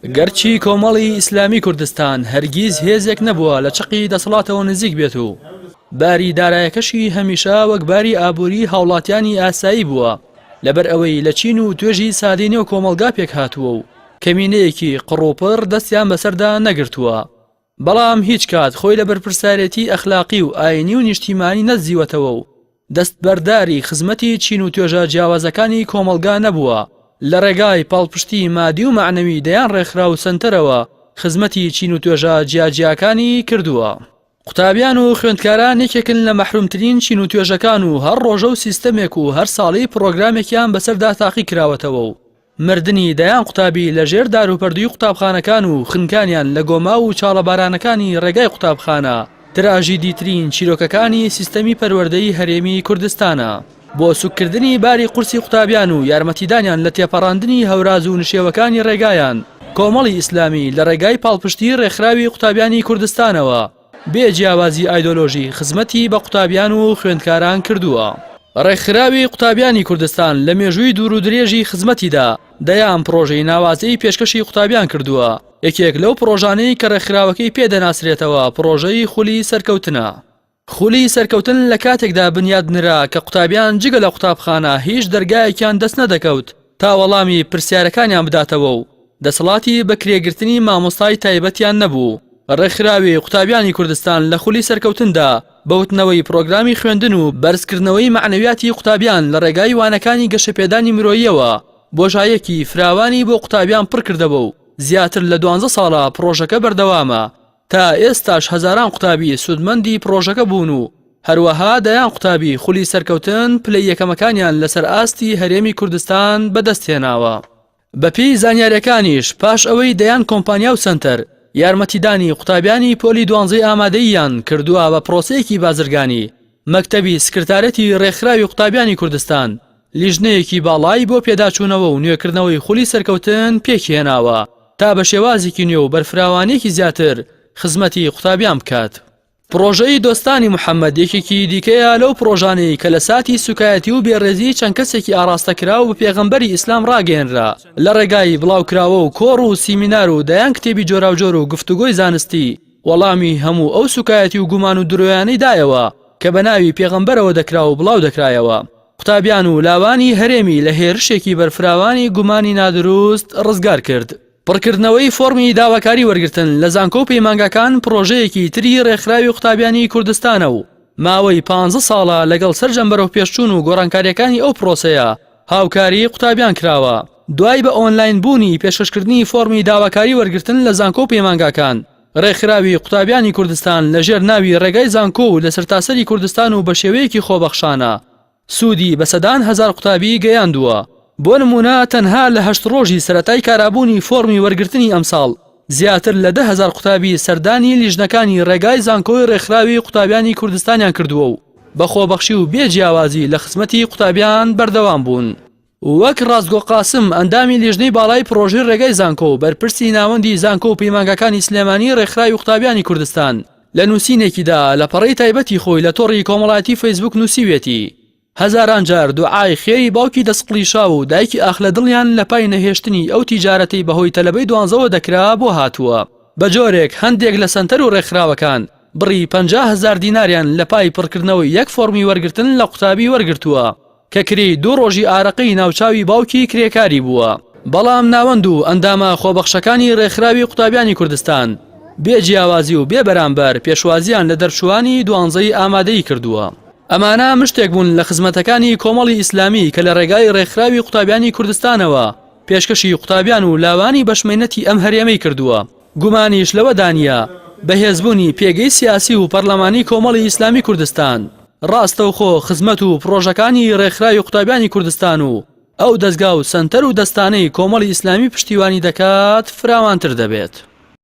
گەرچی کۆمەڵی ئیسلامی کوردستان هەرگیز هێزێک نەبووە لە چقی دەسەڵاتەوە نزیک بێت و باری دارایەکەشی هەمیشە وەک باری ئابووری هاوڵاتیانی ئاسایی بووە لەبەر ئەوەی لە چین و توێژی سادینی و کۆمەلگا پێک هاتووە و کەمینەیەکی قڕوپڕ دەستیان بەسەردا نەگرتووە. بەڵام هیچ کات خۆی لە بەرپرسارەتی ئەخلاقی و ئاینی و نیشتیمانی نەزیوەتەوە و دەستبەرداری خزمەتی چین و توێژە جیاوازەکانی کۆمەلگا نەبووە. لە ڕێگای پاڵپشتی مادی و معنەوی دەیان ڕێکخرا و سنتەرەوە خزمەتی چین و توێژە جیاجیاکانی کردووە. قوتابیان و خوێندکاران یەکێکن لە مەحرومترین چین و توێژەکان و هەر ڕۆژە و سیستەمێک و هەر ساڵی پرۆگرامێکیان بەسەردا تاقی کراوەتەوە و مردنی دەیان قوتابی لەژێر داروپەردووی قوتابخانەکان و خنکانیان لە گۆما و چاڵەبارانەکانی ڕێگای قوتابخانە تراژی دیترین چیرۆکەکانی سیستەمی پەروەردەی هەرێمی کوردستانە. بۆ سوکردنی باری قورسی قوتابیان و یارمەتیدانیان لە تێپەڕاندنی هەوراز و نشێوەکانی ڕێگایان کۆمەڵی ئیسلامی لە ڕێگای پاڵپشتی ڕێکخراوی قوتابیانی کوردستانەوە بێ جیاوازی ئایدۆلۆژی خزمەتی بە قوتابیان و خوێندکاران کردووە. ڕێکخراوی قوتابیانی کوردستان لە مێژووی دوور و درێژی خزمەتیدا دەیان پرۆژەی ناوازەی پێشکەشی قوتابیان کردووە. یەکێک لەو پرۆژانەی کە ڕێکخراوەکەی پێدەناسرێتەوە پرۆژەی خولی سەرکەوتنە. خولی سەرکەوتن لە کاتێکدا بنیادنرا کە قوتابیان جگە لە قوتابخانە هیچ دەرگایەکیان دەست نەدەکەوت تا وەڵامی پرسیارەکانیان بداتەوە و دەسەڵاتی بەکرێگرتنی مامۆستای تایبەتیان نەبوو. ڕێکخراوی قوتابیانی کوردستان لە خولی سەرکەوتندا بەوتنەوەی پرۆگرامی خوێندن و بەرزکردنەوەی معنەویاتی قوتابیان لە ڕێگای وانەکانی گەشەپێدانی مرۆییەوە بۆژایەکی فراوانی بۆ قوتابیان پڕ کردەوە و زیاتر لە 12 ساڵە پرۆژەکە بەردەوامە. تا ئێستاش هەزاران قوتابی سودمەندی پرۆژەکە بوون و هەروەها دەیان قوتابی خولی سەرکەوتن پلەی یەکەمەکانیان لەسەر ئاستی هەرێمی کوردستان بەدەستهێناوە. بەپێی زانیاریەکانیش پاش ئەوەی دەیان کۆمپانیا و سنتەر یارمەتیدانی قوتابیانی پۆلی 12 ئامادەییان کردووە بە پرۆسەیەکی بازرگانی مەکتەبی سکرتارەتی ڕێکخراوی قوتابیانی کوردستان لیژنەیەکی باڵای بۆ پێداچوونەوە و نوێکردنەوەی خولی سەرکەوتن پێکهێناوە تا بە شێوازێکی نوێ و بەرفراوانێکی زیاتر خزمەتی قوتابیان بکات. پرۆژەی دۆستانی محەممەد یەکێکی دیکەیە لەو پرۆژانەی کە لە ساتی سوکایەتی و بێڕێزی چەند کەسێکی ئاراستەکرا و بە پێغەمبەری ئیسلام ڕاگەێنرا لە ڕێگای بڵاوکراوە و کۆڕ و سیمینار و دەیان کتێبی جۆراوجۆر و گفتوگۆی زانستی وەڵامی هەموو ئەو سوکایەتی و گومان و درۆیانەی دایەوە کە بە ناوی پێغەمبەرەوە دەکرا و بڵاو دەکرایەوە. قوتابیان و لاوانی هەرێمی لە هێرشێکی بەرفراوانی گومانی نادروست ڕزگار کرد. پڕکردنەوەی فۆرمی داواکاری وەرگرتن لە زانکۆ و پەیمانگەکان پرۆژەیەکی تری ڕێکخراوی قوتابیانی کوردستانە و ماوەی 15 ساڵە لەگەڵ سەرجەمبەرەوە پێشچوون و گۆڕانکاریەکانی ئەو پرۆسەیە هاوکاری قوتابیان کراوە. دوای بە ئۆنلاین بوونی پێشکەشکردنی فۆرمی داواکاری وەرگرتن لە زانکۆ و پەیمانگەکان ڕێکخراوی قوتابیانی کوردستان لەژێر ناوی ڕێگای زانکۆ و لە سەرتاسەری کوردستان و بە شێوەیەکی خۆبەخشانە سوودی بە سەدان هەزار قوتابی گەیاندووە. بۆ نمونە تەنها لە 8 ڕۆژی سەرەتای کارابوونی فۆرمی وەرگرتنی ئەمساڵ زیاتر لە 10,000 قوتابی سەردانی لیژنەکانی ڕێگای زانکۆی ڕێکخراوی قوتابیانی کوردستانیان کردووە و بە خۆبەخشی و بێجیاوازی لە خزمەتی قوتابیان بەردەوام بوون. وەک ڕازگۆ قاسم ئەندامی لیژنەی باڵای پرۆژەی ڕێگای زانکۆ و بەرپرسی ناوەندی زانکۆ و پەیمانگەکانی سلێمانی ڕێکخراوی قوتابیانی کوردستان لە نووسینێکیدا لە پەڕەی تایبەتی خۆی لە تۆڕی کۆمەڵایەتی فەیسبوک نووسیوێتی هەزاران جار دوعای خێری باوکی دەستقلیشا و دایکی ئاخلە دڵیان لە پای نەهێشتنی ئەو تیجارەتی بەهۆی تەلەبەی 12ەوە دەکرا بۆ هاتووە. بە جۆرێک هەندێک لە سنتەر و ڕێکخراوەکان بڕی 50,000 دیناریان لە پای پڕکردنەوەی یەک فۆرمی وەرگرتن لە قوتابی وەرگرتووە کە کری 2 ڕۆژی ئارەقەی ناوچاوی باوکی کرێکاری بووە. بەڵام ناوەند و ئەندامە خۆبەخشەکانی ڕێکخراوی قوتابیانی کوردستان بێجیاوازی و بێبەرامبەر پێشوازیان لە دەرچوانی 12 ئامادەی کردووە. ئەمانە مشتێک بوون لە خزمەتەکانی کۆمەڵی ئیسلامی کە لە ڕێگای ڕێکخراوی قوتابیانی کوردستانەوە پێشکەشی قوتابیان و لاوانی بەشمێنەتی ئەم هەرێمەی کردووە. گومانیش لەوە دانیە بەهێزبوونی پێگەی سیاسی و پەرلەمانی کۆمەڵی ئیسلامی کوردستان ڕاستەوخۆ خزمەت و پرۆژەکانی ڕێکخراوی قوتابیانی کوردستان و ئەو دەستگا و سنتەر و دەستانەی کۆمەڵی ئیسلامی پشتیوانی دەکات فراوانتر دەبێت.